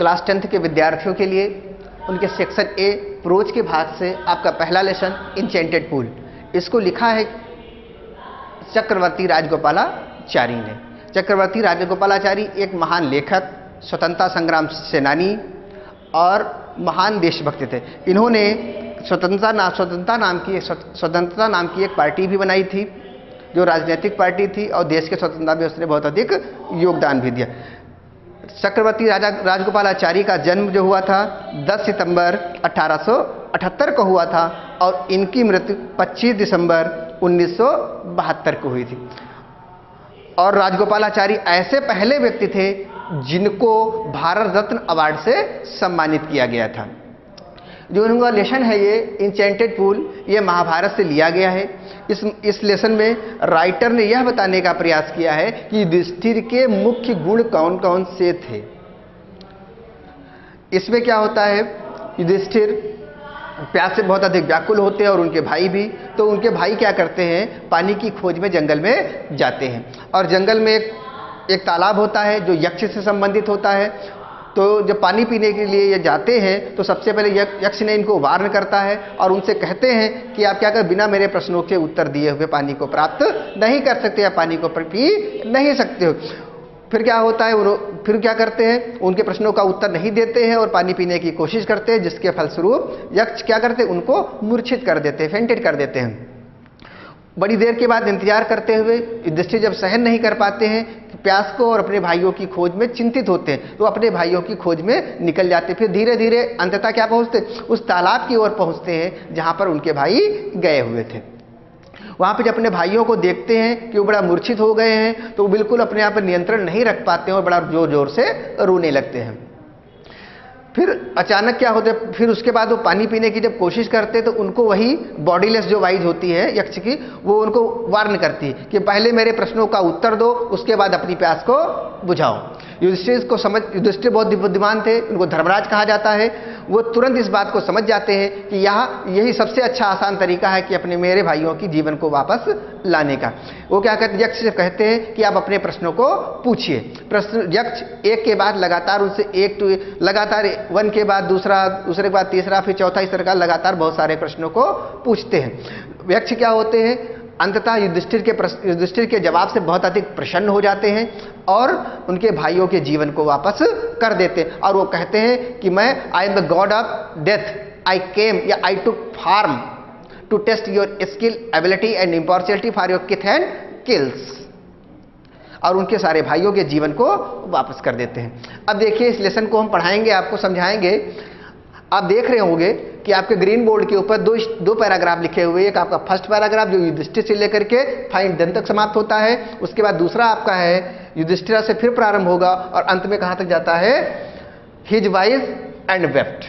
Class 10th के विद्यार्थियों के लिए उनके सेक्शन ए प्रोज के भाग से आपका पहला लेसन इंचेंटेड पूल, इसको लिखा है चक्रवर्ती राजगोपालाचारी ने। चक्रवर्ती राजगोपालाचारी एक महान लेखक, स्वतंत्रता संग्राम सेनानी और महान देशभक्त थे। इन्होंने स्वतंत्रता नाम की एक पार्टी भी बनाई थी जो राजनीतिक पार्टी थी और देश के स्वतंत्रता में उसने बहुत अधिक योगदान भी दिया। चक्रवर्ती राजगोपालाचारी का जन्म जो हुआ था 10 सितंबर 1878 को हुआ था और इनकी मृत्यु 25 दिसंबर 1972 को हुई थी। और राजगोपालाचारी ऐसे पहले व्यक्ति थे जिनको भारत रत्न अवार्ड से सम्मानित किया गया था। जो उनका लेसन है ये इंचेंटेड पूल, ये महाभारत से लिया गया है। इस लेसन में राइटर ने यह बताने का प्रयास किया है कि युधिष्ठिर के मुख्य गुण कौन कौन से थे। इसमें क्या होता है, युधिष्ठिर प्यास से बहुत अधिक व्याकुल होते हैं और उनके भाई भी। तो उनके भाई क्या करते हैं, पानी की खोज में जंगल में जाते हैं और जंगल में एक तालाब होता है जो यक्ष से संबंधित होता है। तो जब पानी पीने के लिए ये जाते हैं तो सबसे पहले यक्ष ने इनको वार्न करता है और उनसे कहते हैं कि आप क्या कर बिना मेरे प्रश्नों के उत्तर दिए हुए पानी को प्राप्त नहीं कर सकते या पानी को पी नहीं सकते हो। फिर क्या होता है, फिर क्या करते हैं, उनके प्रश्नों का उत्तर नहीं देते हैं और पानी पीने की कोशिश करते हैं, जिसके फलस्वरूप यक्ष क्या करते हैं, उनको मूर्छित कर देते हैं, फेंटेड कर देते हैं। बड़ी देर के बाद इंतजार करते हुए युधिष्ठिर जब सहन नहीं कर पाते हैं प्यास को और अपने भाइयों की खोज में चिंतित होते हैं, तो अपने भाइयों की खोज में निकल जाते। फिर धीरे धीरे अंततः क्या पहुंचते, उस तालाब की ओर पहुंचते हैं जहां पर उनके भाई गए हुए थे। वहां पे जब अपने भाइयों को देखते हैं कि वो बड़ा मूर्छित हो गए हैं तो वो बिल्कुल अपने आप पर नियंत्रण नहीं रख पाते हैं और बड़ा जोर जोर से रोने लगते हैं। फिर अचानक क्या होता है, फिर उसके बाद वो पानी पीने की जब कोशिश करते हैं तो उनको वही बॉडीलेस जो वाइज होती है यक्ष की, वो उनको वार्न करती है कि पहले मेरे प्रश्नों का उत्तर दो, उसके बाद अपनी प्यास को बुझाओ। युधिष्ठिर बहुत बुद्धिमान थे, उनको धर्मराज कहा जाता है। वो तुरंत इस बात को समझ जाते हैं कि यही सबसे अच्छा आसान तरीका है कि अपने मेरे भाइयों की जीवन को वापस लाने का। वो क्या कहते हैं, यक्ष से कहते हैं कि आप अपने प्रश्नों को पूछिए। प्रश्न यक्ष एक के बाद लगातार उनसे लगातार वन के बाद दूसरे के बाद तीसरा, फिर चौथा, इस तरह का लगातार बहुत सारे प्रश्नों को पूछते हैं। यक्ष क्या होते हैं, अंततः युधिष्ठिर के जवाब से बहुत अधिक प्रसन्न हो जाते हैं और उनके भाइयों के जीवन को वापस कर देते हैं। और वो कहते हैं कि I am the god of death, I came या I took form to test your skill, ability and impartiality for your kith and किल्स। और उनके सारे भाइयों के जीवन को वापस कर देते हैं। अब देखिए इस लेसन को हम पढ़ाएंगे, आपको समझाएंगे। आप देख रहे होंगे कि आपके ग्रीन बोर्ड के ऊपर दो पैराग्राफ लिखे हुए हैं। एक आपका फर्स्ट पैराग्राफ जो युधिष्ठिर से लेकर के फाइन दिन तक समाप्त होता है, उसके बाद दूसरा आपका है युधिष्ठिर से फिर प्रारंभ होगा और अंत में कहां तक जाता है, हिज वाइज एंड वेप्ट।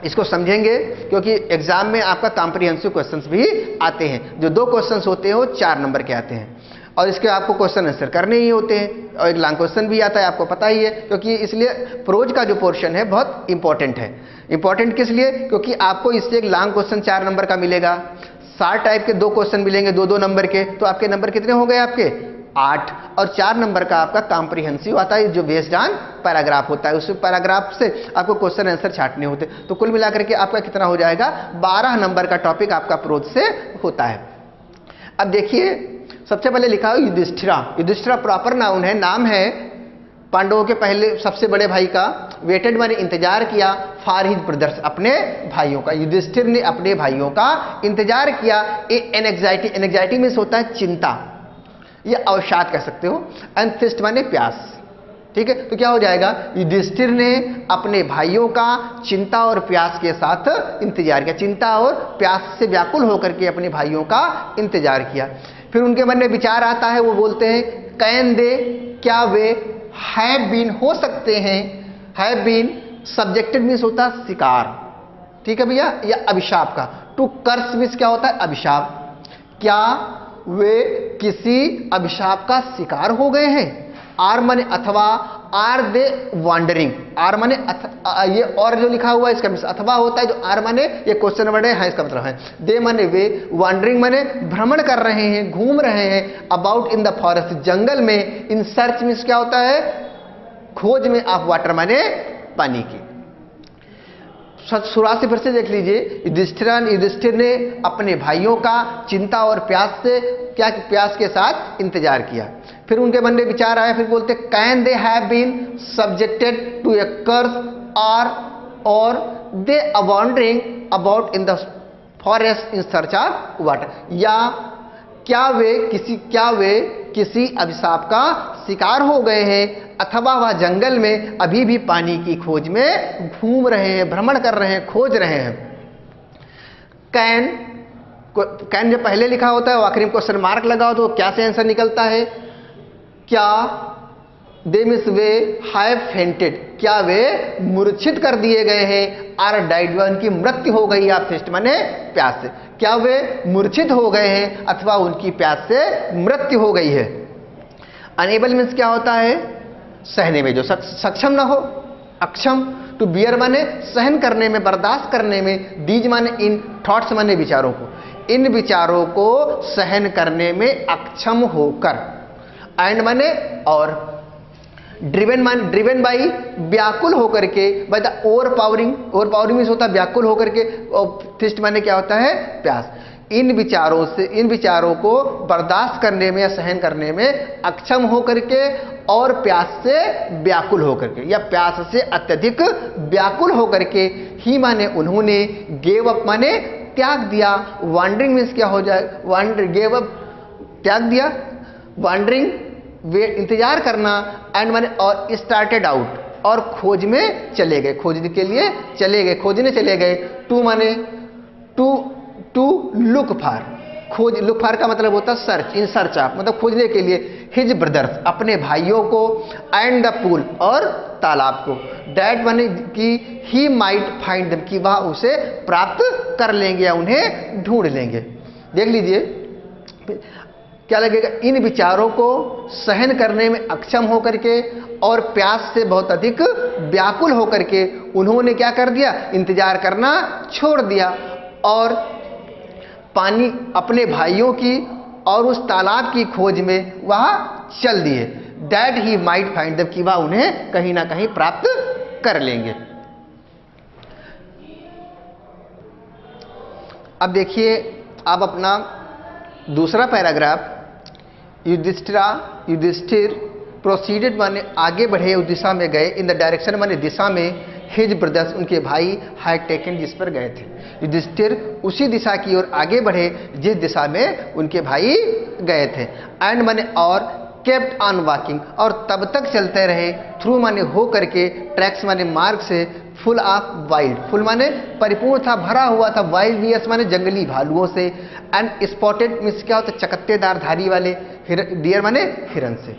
इसको समझेंगे क्योंकि एग्जाम में आपका कॉम्प्रिहेंसिव क्वेश्चंस भी आते हैं। जो 2 क्वेश्चंस होते हैं वो 4 नंबर के आते हैं और इसके आपको क्वेश्चन आंसर करने ही होते हैं और एक लॉन्ग क्वेश्चन भी आता है, आपको पता ही है। क्योंकि इसलिए प्रोज का जो पोर्शन है बहुत इंपॉर्टेंट है। इंपॉर्टेंट किस लिए, क्योंकि आपको इससे एक लॉन्ग क्वेश्चन 4 नंबर का मिलेगा, 60 टाइप के 2 क्वेश्चन मिलेंगे 2-2 नंबर के, तो आपके नंबर कितने हो गए, आपके 8। और 4 नंबर का आपका कॉम्प्रिहेंसिव आता है जो बेस्ड ऑन पैराग्राफ होता है। उस पैराग्राफ से आपको क्वेश्चन आंसर छांटने होते हैं। तो कुल मिलाकर के आपका कितना हो जाएगा, 12 नंबर का टॉपिक आपका प्रोज से होता है। अब देखिए सबसे पहले लिखा है युधिष्ठिरा। युधिष्ठिरा प्रॉपर नाउन है, नाम है पांडवों के पहले सबसे बड़े भाई का। वेटेड माने इंतजार किया, फॉर हिज ब्रदर्स अपने भाइयों का। युधिष्ठिर ने अपने भाइयों का इंतजार किया। एनएग्जाइटी, एनएग्जाइटी मीन्स होता है चिंता या अवसाद कह सकते हो। एंड थिर्स्ट माने प्यास, ठीक है। तो क्या हो जाएगा, युधिष्ठिर ने अपने भाइयों का चिंता और प्यास के साथ इंतजार किया। चिंता और प्यास से व्याकुल होकर के अपने भाइयों का इंतजार किया। फिर उनके मन में विचार आता है, वो बोलते हैं कैन दे, क्या वे हैव बीन हो सकते हैं। हैव बीन सब्जेक्टेड मीन्स होता है शिकार, ठीक है भैया, या अभिशाप का। टू कर्स मीन्स क्या होता है, अभिशाप। क्या वे किसी अभिशाप का शिकार हो गए हैं। आर माने अथवा, आर दे वॉन्डरिंग। आर माने ये और जो लिखा हुआ है इसका मतलब अथवा होता है, जो आर माने ये क्वेश्चन वर्ड है, इसका मतलब है। दे माने वे, वॉन्डरिंग माने भ्रमण कर रहे हैं, घूम रहे हैं। अबाउट इन द फॉरेस्ट, जंगल में। इन सर्च मीन्स क्या होता है, खोज में। ऑफ वाटर माने पानी की। शुरुआत से फिर से देख लीजिए, युधिष्ठिर ने अपने भाइयों का चिंता और प्यास के साथ इंतजार किया। फिर उनके मन में विचार आया, फिर बोलते can they have been subjected to a curse और they are wandering about in the forest in search of water, या क्या वे किसी अभिशाप का शिकार हो गए हैं अथवा वह जंगल में अभी भी पानी की खोज में घूम रहे हैं, भ्रमण कर रहे हैं, खोज रहे हैं। कैन जब पहले लिखा होता है, आखिरी में क्वेश्चन मार्क लगाओ तो क्या से आंसर निकलता है? क्या दे मीन्स वे हैव फेंटेड, क्या वे मूर्छित कर दिए गए हैं, आर डाइड, उनकी मृत्यु हो गई, आप टेस्ट माने प्यास से, क्या वे मूर्छित हो गए हैं अथवा उनकी प्यास से मृत्यु हो गई है। अनेबल मीन्स क्या होता है? सहने में जो सक्षम ना हो, अक्षम। टू बियर माने सहन करने में, बर्दाश्त करने में। दीज माने इन, थॉट्स माने विचारों को, इन विचारों को सहन करने में अक्षम होकर। एंड माने और, ड्रिवन बाई व्याकुल होकर के, बाय द ओवरपावरिंग मीन्स होता है व्याकुल होकर के, और थिस्ट माने क्या होता है? प्यास। इन विचारों को बर्दाश्त करने में या सहन करने में अक्षम होकर के और प्यास से व्याकुल होकर के या प्यास से अत्यधिक व्याकुल होकर के, ही माने उन्होंने, गेव अप माने त्याग दिया। वॉन्डरिंग मीन्स क्या हो जाए? गेव अप त्याग दिया, वॉन्डरिंग वे इंतजार करना, एंड माने और स्टार्टेड आउट और खोज में चले गए, खोजने के लिए चले गए, खोजने चले गए। टू माने टू लुक फॉर, खोज, लुक फॉर का मतलब होता है सर्च, इन सर्च ऑफ मतलब खोजने के लिए। हिज ब्रदर्स अपने भाइयों को, एंड द पूल और तालाब को। डैट माने कि ही माइट फाइंड देम, कि वह उसे प्राप्त कर लेंगे या उन्हें ढूंढ लेंगे। देख लीजिए क्या लगेगा? इन विचारों को सहन करने में अक्षम होकर के और प्यास से बहुत अधिक व्याकुल होकर के उन्होंने क्या कर दिया? इंतजार करना छोड़ दिया और पानी, अपने भाइयों की और उस तालाब की खोज में वह चल दिए। That he might find them, कि वह उन्हें कहीं ना कहीं प्राप्त कर लेंगे। अब देखिए, आप अपना दूसरा पैराग्राफ, युधिष्ठिर प्रोसीडेड माने आगे बढ़े, उस दिशा में गए, इन द डायरेक्शन माने दिशा में, हिज ब्रदर्स उनके भाई हैड टेकन जिस पर गए थे। युधिष्ठिर उसी दिशा की ओर आगे बढ़े जिस दिशा में उनके भाई गए थे। एंड माने और, केप्ट ऑन वॉकिंग और तब तक चलते रहे, थ्रू माने हो करके, ट्रैक्स माने मार्ग से, फुल ऑफ वाइल्ड, फुल माने परिपूर्ण था, भरा हुआ था, वाइल्ड बियर्स माने जंगली भालुओं से, एंड स्पॉटेड मीन्स क्या होता है? चकत्तेदार धारी वाले, डियर माने हिरन से,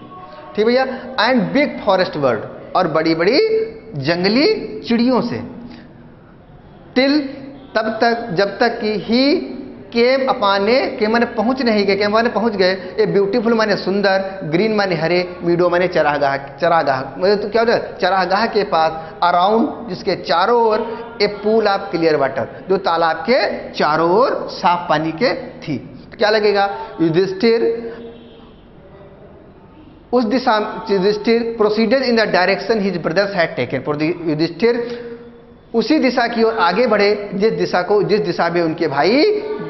ठीक भैया। एंड बिग फॉरेस्ट बर्ड और बड़ी बड़ी जंगली चिड़ियों से। टिल तब तक, जब तक कि ही केम अपाने, के माने पहुंच नहीं गए, के माने पहुंच गए, ए ब्यूटीफुल माने सुंदर, ग्रीन माने हरे, मीडो माने चरागाह मतलब तो क्या होता है? चरागाह के पास, अराउंड जिसके चारों ओर, ए पूल ऑफ क्लियर वाटर जो तालाब के चारों ओर साफ पानी के थी। तो क्या लगेगा? Yudhishthira proceeded in the direction his brothers had taken, Yudhishthira उसी दिशा की ओर आगे बढ़े जिस दिशा में उनके भाई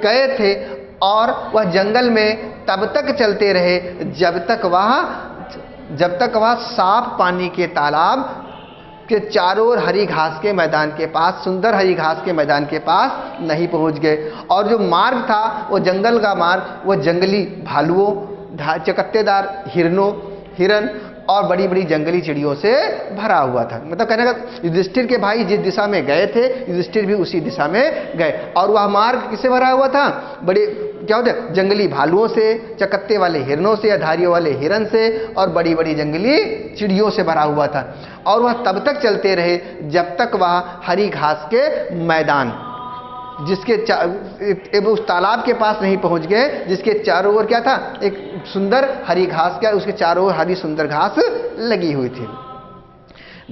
गए थे, और वह जंगल में तब तक चलते रहे जब तक वह साफ पानी के तालाब के चारों ओर हरी घास के मैदान के पास, सुंदर हरी घास के मैदान के पास नहीं पहुंच गए। और जो मार्ग था वो जंगल का मार्ग, वो जंगली भालुओं, चकत्तेदार हिरन और बड़ी बड़ी जंगली चिड़ियों से भरा हुआ था। मतलब कहने का, युधिष्ठिर के भाई जिस दिशा में गए थे, युधिष्ठिर भी उसी दिशा में गए, और वह मार्ग किससे भरा हुआ था? बड़े क्या होते हैं? जंगली भालुओं से, चकत्ते वाले हिरनों से या धारियों वाले हिरन से और बड़ी बड़ी जंगली चिड़ियों से भरा हुआ था। और वह तब तक चलते रहे जब तक वह हरी घास के मैदान, जिसके उस तालाब के पास नहीं पहुंच गए, जिसके चारों ओर क्या था? एक सुंदर हरी घास, क्या उसके चारों ओर हरी सुंदर घास लगी हुई थी।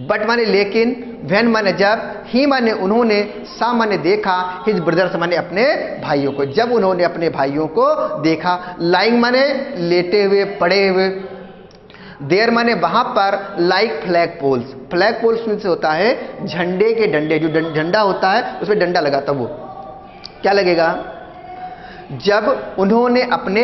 बट माने लेकिन, व्हेन माने जब, ही माने उन्होंने, सा माने देखा, हिज ब्रदर्स माने अपने भाइयों को, जब उन्होंने अपने भाइयों को देखा। लाइंग माने लेटे हुए, पड़े हुए, देयर माने वहां पर, like flag poles. Flag poles में से होता है झंडे के डंडे, जो झंडा होता है उसमें डंडा लगाता, वो क्या लगेगा? जब उन्होंने अपने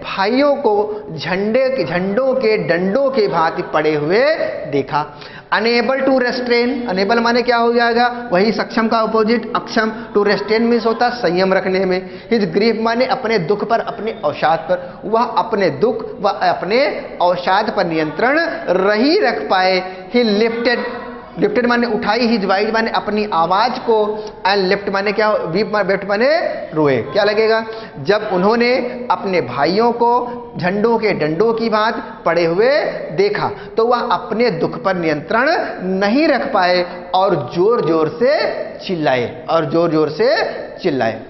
भाइयों को झंडों के डंडों के भांति पड़े हुए देखा। अनेबल टू रेस्ट्रेन, अनेबल माने क्या हो जाएगा? वही सक्षम का अपोजिट, अक्षम। टू रेस्ट्रेन मीन्स होता है संयम रखने में। हिज ग्रीफ माने अपने दुख पर, अपने अवसाद पर, वह अपने दुख व अपने अवसाद पर नियंत्रण नहीं रख पाए। ही लिफ्टेड माने उठाई, ही वाइड माने अपनी आवाज को, एंड लिफ्ट माने क्या? वीप माने रोए। क्या लगेगा? जब उन्होंने अपने भाइयों को झंडों के डंडों की भांति पड़े हुए देखा तो वह अपने दुख पर नियंत्रण नहीं रख पाए और जोर जोर से चिल्लाए।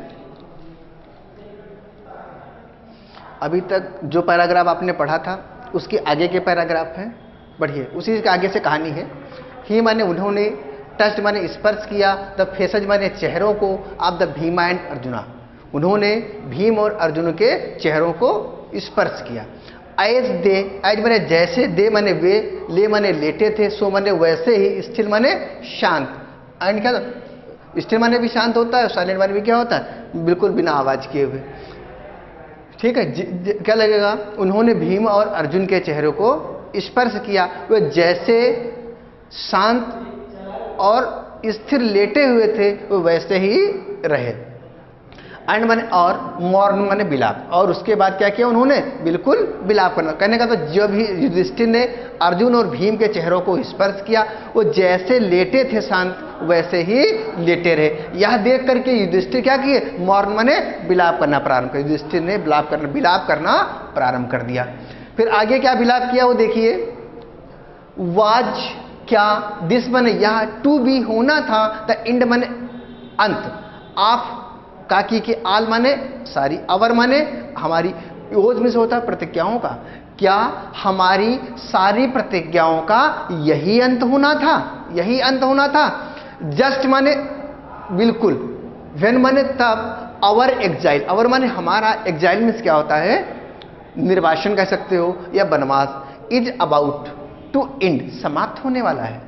अभी तक जो पैराग्राफ आपने पढ़ा था उसके आगे के पैराग्राफ है, बढ़िए उसी के आगे से कहानी है। ही माने उन्होंने, टच माने स्पर्श किया, द फेसेज माने चेहरों को, of the Bhima and arjuna, उन्होंने भीम और अर्जुन के चेहरों को स्पर्श किया। एज माने जैसे, दे माने वे, ले माने लेटे थे, सो माने वैसे ही, स्टिल माने शांत। एंड क्या? स्टिल माने भी शांत होता है, साइलेंट माने भी क्या होता है? बिल्कुल बिना आवाज किए हुए। ठीक है, क्या लगेगा? उन्होंने भीम और अर्जुन के चेहरों को स्पर्श किया, वे जैसे शांत और स्थिर लेटे हुए थे वो वैसे ही रहे। एंड माने और, मॉर्न माने बिलाप, और उसके बाद क्या किया उन्होंने? बिल्कुल बिलाप करना। कहने का तो जब ही युधिष्ठिर ने अर्जुन और भीम के चेहरों को स्पर्श किया वो जैसे लेटे थे शांत वैसे ही लेटे रहे। यह देख करके युधिष्ठिर क्या किए? मॉर्न माने बिलाप करना प्रारंभ कर, युधिष्ठिर ने बिलाप करना प्रारंभ कर दिया। फिर आगे क्या बिलाप किया वो देखिए। वाज क्या, दिस माने यह, टू बी होना था, द एंड माने अंत, ऑफ काकी के, आल माने सारी, अवर माने हमारी, ओज में से होता है प्रतिज्ञाओं का। क्या हमारी सारी प्रतिज्ञाओं का यही अंत होना था? यही अंत होना था। जस्ट माने बिल्कुल, व्हेन माने तब, अवर एग्जाइल, अवर माने हमारा, एग्जाइल मीन्स क्या होता है? निर्वासन कह सकते हो या वनवास। इज अबाउट टू एंड, समाप्त होने वाला है।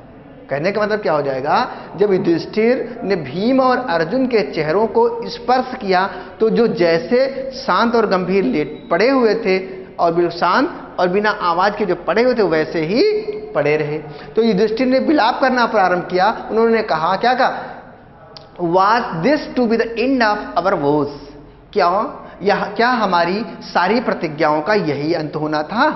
कहने का मतलब क्या हो जाएगा? जब युधिष्ठिर ने भीम और अर्जुन के चेहरों को स्पर्श किया तो जो जैसे शांत और गंभीर लेट पड़े हुए थे और बिल्कुल शांत और बिना आवाज के जो पड़े हुए थे वैसे ही पड़े रहे। तो युधिष्ठिर ने विलाप करना प्रारंभ किया। उन्होंने कहा, क्या कहा? Was this to be the end of our woes, क्या हमारी सारी प्रतिज्ञाओं का यही अंत होना था?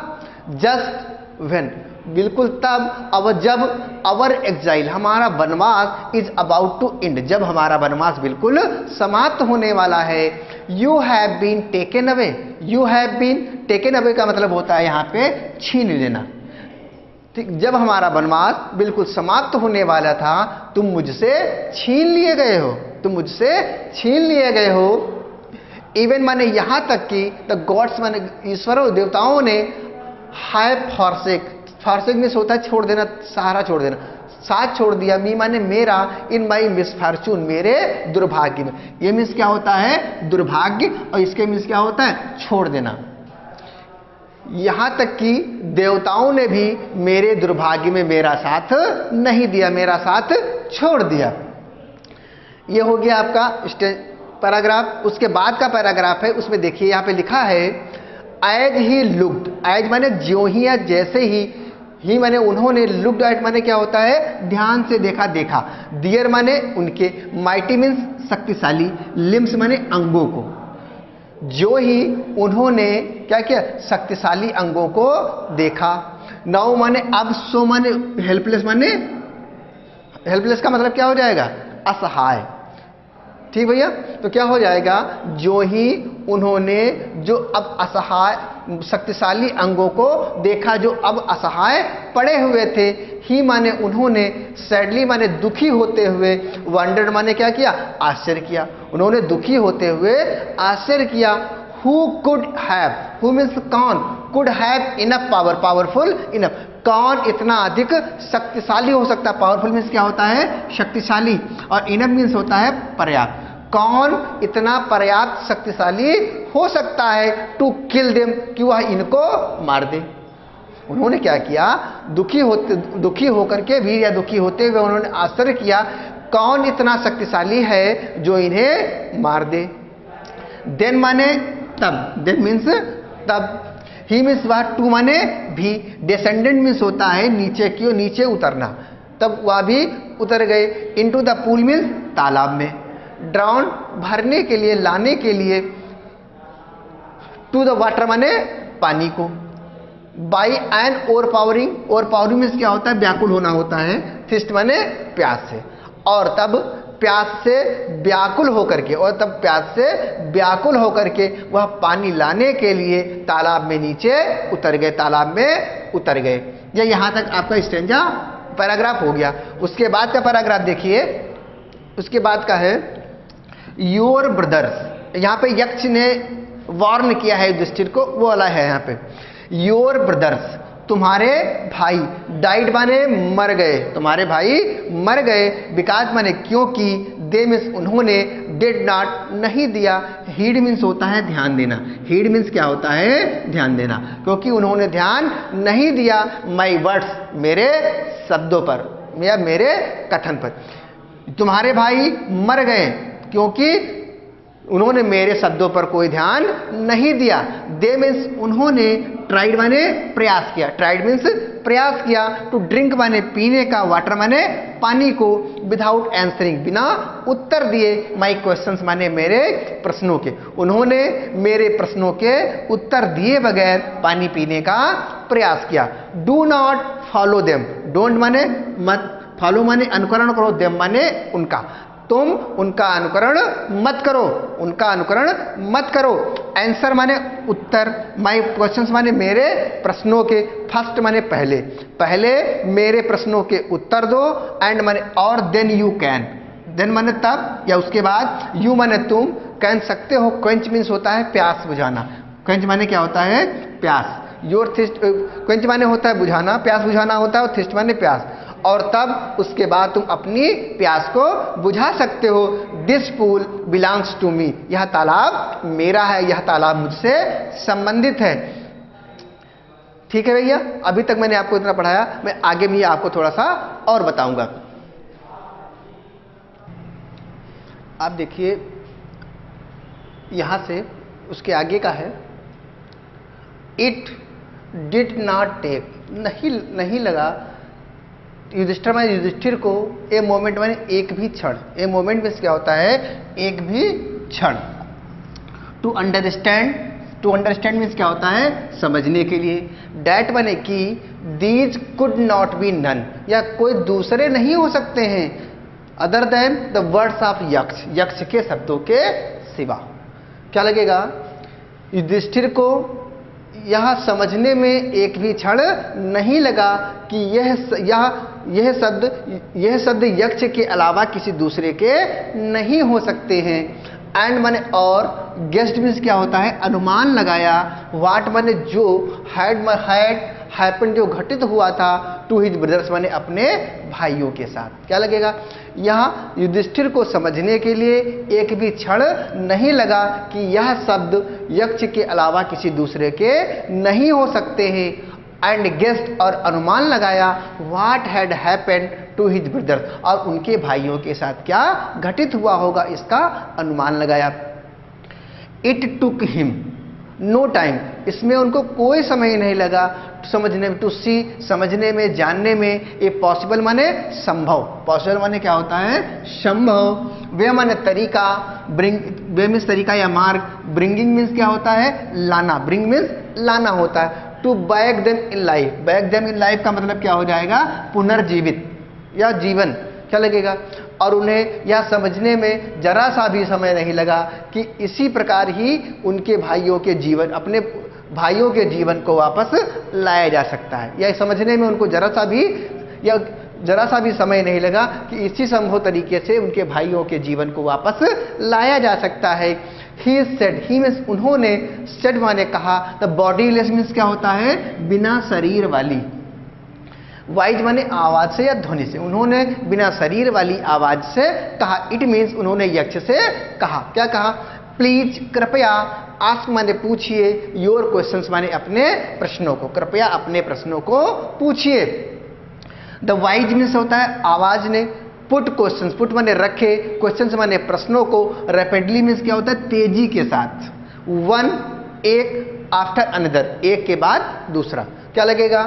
जस्ट व्हेन, बिल्कुल तब, अब जब, अवर एग्जाइल, हमारा वनवास, इज अबाउट टू एंड, जब हमारा वनवास बिल्कुल समाप्त होने वाला है। You have been taken away, you have been taken away का मतलब होता है यहाँ पे छीन लेना। ठीक, जब हमारा वनवास बिल्कुल समाप्त होने वाला था तुम मुझसे छीन लिए गए हो, तुम मुझसे छीन लिए गए हो। इवन माने यहां तक कि द गॉड्स माने ईश्वरों देवताओं ने हैव फॉरसेक में होता है छोड़ देना, सहारा छोड़ देना, साथ छोड़ दिया। मी माने मेरा, इन माई मिसफॉर्चून, मेरे दुर्भाग्य में। ये मीन्स क्या होता है? दुर्भाग्य, और इसके मीन्स क्या होता है? छोड़ देना। यहां तक कि देवताओं ने भी मेरे दुर्भाग्य में मेरा साथ नहीं दिया, मेरा साथ छोड़ दिया। ये हो गया आपका पैराग्राफ। उसके बाद का पैराग्राफ है, उसमें देखिए यहां पे लिखा है एज ही लुक्ड, एज माने ज्यों ही या जैसे ही माने उन्होंने, लुक्ड एट माने क्या होता है? ध्यान से देखा, देखा। दियर माने उनके, माइटी मीन्स शक्तिशाली, लिम्स माने अंगों को। जो ही उन्होंने क्या किया? शक्तिशाली अंगों को देखा। नाउ माने अब, सो माने हेल्पलेस, माने हेल्पलेस का मतलब क्या हो जाएगा? असहाय। ठीक भैया, तो क्या हो जाएगा? जो ही उन्होंने, जो अब असहाय, शक्तिशाली अंगों को देखा जो अब असहाय पड़े हुए थे। ही माने उन्होंने, सैडली माने दुखी होते हुए, वंडर्ड माने क्या किया? आश्चर्य किया। उन्होंने दुखी होते हुए आश्चर्य किया। Who could have, who means कौन, could have enough power, powerful enough, कौन इतना अधिक शक्तिशाली हो सकता है? पावरफुल मीन्स क्या होता है? शक्तिशाली, और इनफ मीन्स होता है पर्याप्त। कौन इतना पर्याप्त शक्तिशाली हो सकता है टू किल देम, कि वह इनको मार दे। उन्होंने क्या किया, दुखी होकर के वीर या दुखी होते हुए उन्होंने आश्चर्य किया, कौन इतना शक्तिशाली है जो इन्हें मार दे। देन माने तब, देन मीन्स तब, ही मीन्स वह, टू माने भी, डिसेंडेंट मीन्स होता है नीचे की ओर, नीचे उतरना, तब वह भी उतर गए। इनटू द पूल मीन्स तालाब में, ड्राउन भरने के लिए, लाने के लिए, टू द वाटर माने पानी को, by an overpowering, overpowering means क्या होता है, व्याकुल होना होता है, थिस्ट माने प्यास से, और तब प्यास से व्याकुल होकर के, और तब प्यास से व्याकुल होकर के वह पानी लाने के लिए तालाब में नीचे उतर गए, तालाब में उतर गए। ये यहां तक आपका स्टेंजा पैराग्राफ हो गया। उसके बाद का पैराग्राफ देखिए, उसके बाद का है योर ब्रदर्स। यहां पे यक्ष ने वार्न किया है युधिष्ठिर को, वो वाला है यहां पे, योर ब्रदर्स, तुम्हारे भाई, डाइड माने मर गए, तुम्हारे भाई मर गए, बिकॉज माने क्योंकि, दे मीन्स उन्होंने, डिड नॉट नहीं दिया, हीड मीन्स होता है ध्यान देना, हीड मीन्स क्या होता है, ध्यान देना, क्योंकि उन्होंने ध्यान नहीं दिया माई वर्ड्स, मेरे शब्दों पर या मेरे कथन पर। तुम्हारे भाई मर गए क्योंकि उन्होंने मेरे शब्दों पर कोई ध्यान नहीं दिया। दे मीन्स उन्होंने, ट्राइड माने प्रयास किया, ट्राइड मीन्स प्रयास किया, टू ड्रिंक माने पीने का, वाटर माने पानी को, विदाउट आंसरिंग बिना उत्तर दिए, माई क्वेश्चंस माने मेरे प्रश्नों के, उन्होंने मेरे प्रश्नों के उत्तर दिए बगैर पानी पीने का प्रयास किया। Do not follow them, don't माने मत, फॉलो माने अनुकरण करो, देम माने उनका, तुम उनका अनुकरण मत करो, उनका अनुकरण मत करो। आंसर माने उत्तर, माई क्वेश्चंस माने मेरे प्रश्नों के, फर्स्ट माने पहले, पहले मेरे प्रश्नों के उत्तर दो, एंड माने और, देन यू कैन, देन माने तब या उसके बाद, यू माने तुम, कैन सकते हो, क्वेंच मीन्स होता है प्यास बुझाना, क्वेंच माने क्या होता है, प्यास, योर थिस्ट, क्वेंच माने होता है बुझाना, प्यास बुझाना होता है, और थिस्ट माने प्यास, और तब उसके बाद तुम अपनी प्यास को बुझा सकते हो। This pool belongs to me, यह तालाब मेरा है, यह तालाब मुझसे संबंधित है। ठीक है भैया, अभी तक मैंने आपको इतना पढ़ाया, मैं आगे भी आपको थोड़ा सा और बताऊंगा। आप देखिए यहां से उसके आगे का है, इट डिड नॉट टेक, नहीं लगा युधिष्ठिर को, ए मोमेंट माने एक भी क्षण, ए मोमेंट में क्या होता है, एक भी क्षण, to understand, to understand means क्या होता है, समझने के लिए, डैट माने कि, these could not be none, या कोई दूसरे नहीं हो सकते हैं, other than the words of Yaksha, Yaksha के शब्दों के सिवा। क्या लगेगा, युधिष्ठिर को यह समझने में एक भी क्षण नहीं लगा कि यह शब्द यक्ष के अलावा किसी दूसरे के नहीं हो सकते हैं। एंड माने और, गेस्ट मीन्स क्या होता है, अनुमान लगाया, वाट माने जो, हैड हैपन जो घटित हुआ था, टू हिज ब्रदर्स माने अपने भाइयों के साथ। क्या लगेगा, यहाँ युधिष्ठिर को समझने के लिए एक भी क्षण नहीं लगा कि यह शब्द यक्ष के अलावा किसी दूसरे के नहीं हो सकते हैं। एंड गेस्ट और अनुमान लगाया, what had happened to his brothers, और उनके भाइयों के साथ क्या घटित हुआ होगा इसका अनुमान लगाया। It took him no time, इसमें उनको कोई समय नहीं लगा, समझने में, टू सी समझने में, जानने में, ए पॉसिबल माने संभव, पॉसिबल माने क्या होता है, संभव, वे माने तरीका, ब्रिंग, वे मीन्स तरीका या मार्ग, ब्रिंगिंग मीन्स क्या होता है, लाना, ब्रिंग मीन्स लाना होता है, to back them in life, back them in life का मतलब क्या हो जाएगा, पुनर्जीवित या जीवन। क्या लगेगा, और उन्हें यह समझने में जरा सा भी समय नहीं लगा कि इसी प्रकार ही उनके भाइयों के जीवन, अपने भाइयों के जीवन को वापस लाया जा सकता है। यह समझने में उनको जरा सा भी समय नहीं लगा कि इसी संभव तरीके से उनके भाइयों के जीवन को वापस लाया जा सकता है। ही सेड, ही मीन्स उन्होंने, सेड माने कहा, द बॉडीलेस मीन्स क्या होता है, बिना शरीर वाली, वाइज माने आवाज से या ध्वनि से, उन्होंने बिना शरीर वाली आवाज से कहा। इट मीन्स उन्होंने यक्ष से कहा। क्या कहा, प्लीज कृपया, आस्क माने पूछिए, योर क्वेश्चंस माने अपने प्रश्नों को, कृपया अपने प्रश्नों को पूछिए। द वाइज मीन्स होता है आवाज ने, पुट क्वेश्चंस, पुट माने रखे, क्वेश्चंस माने प्रश्नों को, रैपिडली मीन्स क्या होता है तेजी के साथ, वन एक आफ्टर अनदर, एक के बाद दूसरा। क्या लगेगा?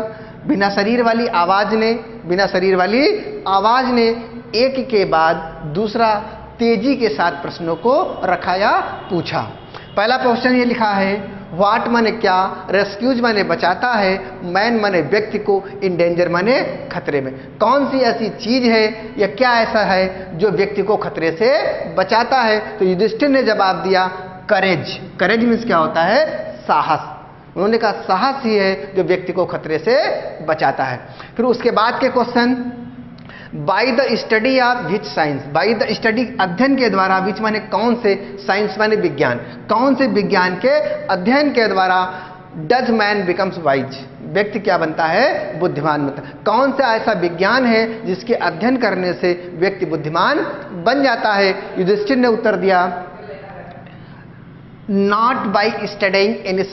बिना शरीर वाली आवाज ने, बिना शरीर वाली आवाज ने एक के बाद दूसरा तेजी के साथ प्रश्नों को रखा या पूछा। पहला क्वेश्चन ये लिखा है, व्हाट माने क्या, रेस्क्यूज माने बचाता है, मैन माने व्यक्ति को, इन डेंजर माने खतरे में। कौन सी ऐसी चीज है या क्या ऐसा है जो व्यक्ति को खतरे से बचाता है? तो युधिष्ठिर ने जवाब दिया करेज। करेज मीन्स क्या होता है? साहस। उन्होंने कहा साहस ही है जो व्यक्ति को खतरे से बचाता है। फिर उसके बाद के question, by the study of which science, by the study अध्ययन के द्वारा, विच माने कौन से, साइंस माने विज्ञान, कौन से विज्ञान के अध्ययन के द्वारा डज मैन बिकम्स वाइज, व्यक्ति क्या बनता है? बुद्धिमान बनता है। कौन सा ऐसा विज्ञान है जिसके अध्ययन करने से व्यक्ति बुद्धिमान बन जाता है? युधिष्ठिर ने उत्तर दिया नॉट बाई स्टडिंग एनी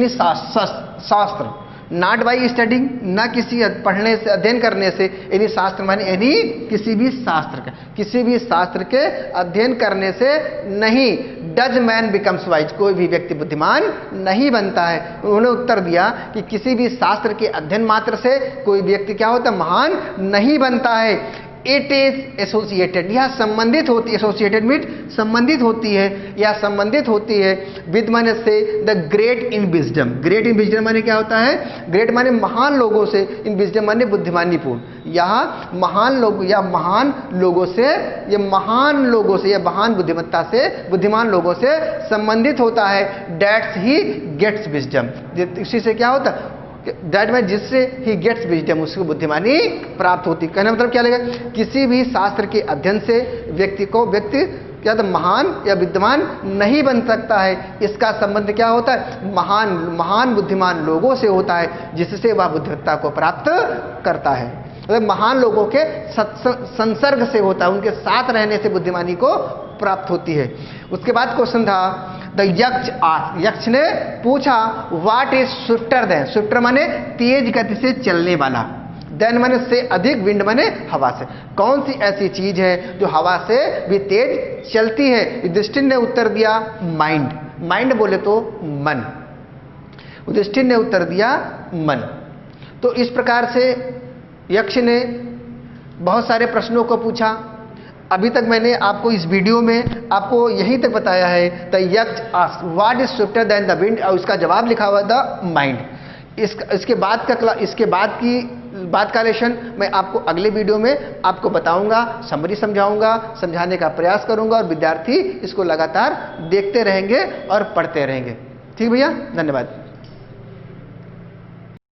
शास्त्र, नॉट बाई स्टडिंग, न किसी पढ़ने से, अध्ययन करने से, एनी शास्त्र माने एनी किसी भी शास्त्र का, किसी भी शास्त्र के अध्ययन करने से नहीं, डज मैन बिकम्स वाइज, कोई भी व्यक्ति बुद्धिमान नहीं बनता है। उन्होंने उत्तर दिया कि किसी भी शास्त्र के अध्ययन मात्र से कोई व्यक्ति क्या होता है? महान नहीं बनता है। इट इज एसोसिएटेड, यह संबंधित होती है, एसोसिएटेड मीट संबंधित होती है, यह संबंधित होती है विद माने से, the great in wisdom, great in wisdom माने क्या होता है? ग्रेट माने महान लोगों से, इन विजडम माने बुद्धिमानी पूर्ण। यहाँ महान लोग या महान लोगों से, ये महान लोगों से या महान बुद्धिमत्ता से, बुद्धिमान लोगों से संबंधित होता है। डैट्स ही गेट्स विजडम, इसी से क्या होता है? दैट में जिससे ही गेट्स विजडम, उसको बुद्धिमानी प्राप्त होती। कहने मतलब क्या लगेगा? किसी भी शास्त्र के अध्ययन से व्यक्ति क्या तो महान या विद्वान नहीं बन सकता है। इसका संबंध क्या होता है? महान बुद्धिमान लोगों से होता है, जिससे वह बुद्धिमत्ता को प्राप्त करता है। मतलब महान लोगों के संसर्ग से होता है, उनके साथ रहने से बुद्धिमानी को प्राप्त होती है। उसके बाद क्वेश्चन था द यक्ष आस्क, यक्ष ने पूछा what is swifter than, swifter माने तेज गति से चलने वाला, देन माने से अधिक, विंड माने हवा से, कौन सी ऐसी चीज है जो हवा से भी तेज चलती है? युधिष्ठिर ने उत्तर दिया माइंड, माइंड बोले तो मन, युधिष्ठिर ने उत्तर दिया मन। तो इस प्रकार से यक्ष ने बहुत सारे प्रश्नों को पूछा। अभी तक मैंने आपको इस वीडियो में आपको यहीं तक बताया है द यक्ष ask what is swifter than the wind, और उसका जवाब लिखा हुआ द माइंड। इसके बाद का लेसन मैं आपको अगले वीडियो में आपको बताऊंगा, समरी समझाऊंगा, समझाने का प्रयास करूंगा, और विद्यार्थी इसको लगातार देखते रहेंगे और पढ़ते रहेंगे। ठीक भैया, धन्यवाद।